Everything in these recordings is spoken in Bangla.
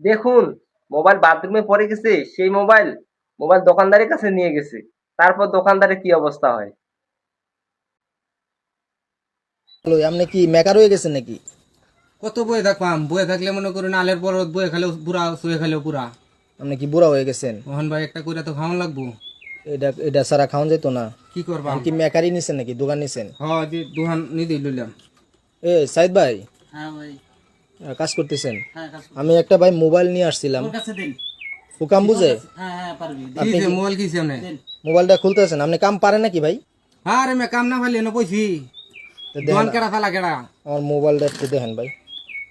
দেখুন, মোবাইল বাথরুমে পড়ে গেছে, সেই মোবাইল মোবাইল দোকানদারের কাছে নিয়ে গেছে। তারপর দোকানদারের কি অবস্থা হয়? হ্যালো, আপনি কি মেকার হয়ে গেছেন নাকি? কত বয়ে থাকবাম, বয়ে থাকলে মনে করুন আলের পরত বয়ে খালেও পুরা, শুয়ে খালেও পুরা। আপনি কি বুড়া হয়ে গেছেন? মোহন ভাই একটা করে তো খাওয়ান লাগবো। এটা এটা ছাড়া খাওয়া যেত না। কি করবাম? আপনি কি মেকারই নিছেন নাকি দোকান নিছেন? হ্যাঁ, যে দোকান নিতে লইলাম। সাইদ ভাই, হ্যাঁ ভাই। কাজ করতেছেন? হ্যাঁ কাজ করো। আমি একটা ভাই মোবাইল নিয়ে আসছিলাম। তোর কাছে দিন। হুকাম বুঝে হ্যাঁ হ্যাঁ পারবি। আপনি কিছে কি- মোবাইল কিছে আপনি? দিন। মোবাইলটা খুলতেছেন, আপনি কাম পারেন নাকি ভাই? আরে মে কাম না পাইলে না পয়সি। তো দোকান দেখেন, কেডা থালা কেডা? আমার মোবাইলটা একটু দেখেন ভাই।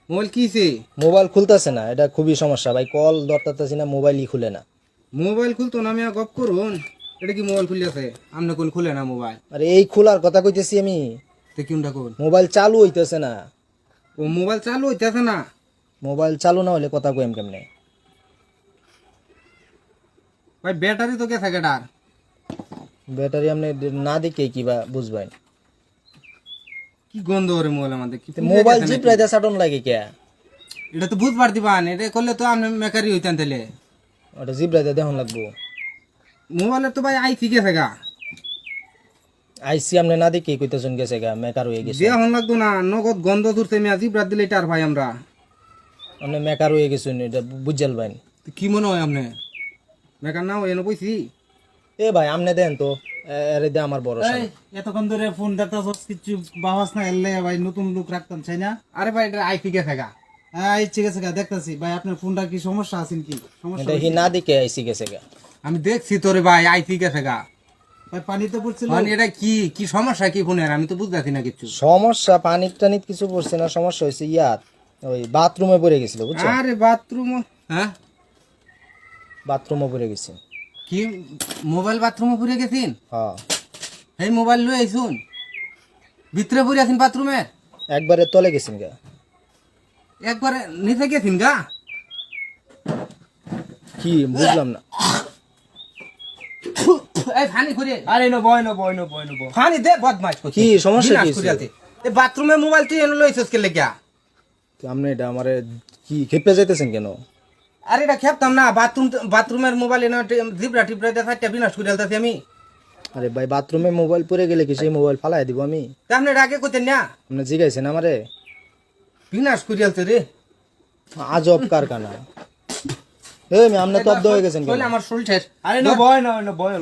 মোবাইল কিছে? মোবাইল খুলতেছে না, এটা খুবই সমস্যা ভাই। কল ধরতেছি না, মোবাইলই খুলে না। মোবাইল খুলতো না, আমি গপ করুন। এটা কি মোবাইল খুলিয়াছে? আপনি কোন খুলে না মোবাইল? আরে এই খোলার কথা কইতেছি আমি। তো কোনটা কোন? মোবাইল চালু হইতেছে না। ও মোবাইল চালু হইতেছে না? মোবাইল চালু না হলে কথা কইম কেমনে? ভাই ব্যাটারি তো গেছে কেডার? ব্যাটারি আপনি না দেখে কিবা বুঝবেন? কি গন্ধ ওরে মোবাইল আমাদের? কি মোবাইল জিপ রাইতে সাটন লাগে কে? এটা তো বুঝবার দিবান, এটা করলে তো আপনি মেকারি হইতেন তাহলে। ওটা জিপ রাইতে দেখুন লাগবো। মোবাইলের তো ভাই আই ঠিক আছে গা। আইসি আপনি না দেখে কইতেছেন গেছে গা মেকার হয়ে গেছে। দেয়া হন লাগতো না, নগদ গন্ধ ধরতে আমি আজিব রাত দিলে টার ভাই আমরা। আপনি মেকার হয়ে গেছেন, এটা বুঝাল ভাই। তো কি মনে হয় আপনি মেকার না এনে পয়সি? এ ভাই আপনি দেন তো, এর দে আমার বড় এই এতক্ষণ ধরে ফোন দেখতাছস কিছু বাবাস না এলে ভাই নতুন লোক রাখতাম চাই না। আরে ভাই এটা আই ঠিক আছে গা। হ্যাঁ ঠিক আছে গা দেখতাছি ভাই আপনার ফোনটা কি সমস্যা আছে কি? সমস্যা এটা হি না দেখে আইসি গেছে গা। আমি দেখছি তোরে ভাই আই ঠিক আছে গা। ভাই পানিতে পড়ছিল। মানে এটা কি কি সমস্যা কি ফোনের? আমি তো বুঝতেছি না কিছু। সমস্যা পানির টানির কিছু পড়ছে না, সমস্যা হয়েছে ইয়ার ওই বাথরুমে পড়ে গেছিল বুঝছো? আরে বাথরুম? হ্যাঁ, বাথরুমে পড়ে গেছে। কি মোবাইল বাথরুমে পুরে গেছিন? হ্যাঁ, এই মোবাইল লই আইছুন ভিতরে পুরে আছেন বাথরুমে? একবারে তলে গেছেন গা। একবারে নিচে গেছিন গা? কি বুঝলাম না। এই ফানি করে আরে বয় ফানি দে বদমাইশ করছিস। কি সমস্যা কি বিনাশ হয়েছে? করিয়াতে। এই বাথরুমে মোবাইল তুই এনে লইছস কে লাগিয়া? তো আপনি এটা আমারে কি খেপে যাইতেছেন কেন? আরে এটা খেপতাম না, বাথরুমের মোবাইল এনে জিবরা টিবরা দেখা একটা বিনাশ করিয়ালতাছি আমি। আরে ভাই বাথরুমে মোবাইল পড়ে গেলে কি সেই মোবাইল ফালাই দিব আমি? তা আপনি আগে কইতেন না? আপনি জিগাইছেন আমারে? বিনাশ করিয়ালতে রে। আজব কারখানা। এই মে আপনি তব্দ হয়ে গেছেন কেন? বলে আমার শরীর শেষ। আরে না বয় বয়।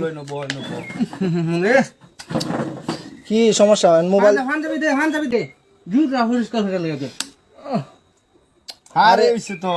রে কি সমস্যা মোবাইল? ফান যাবি দে জুরা পরিষ্কার হয়ে গেল। আরে হইছে তো।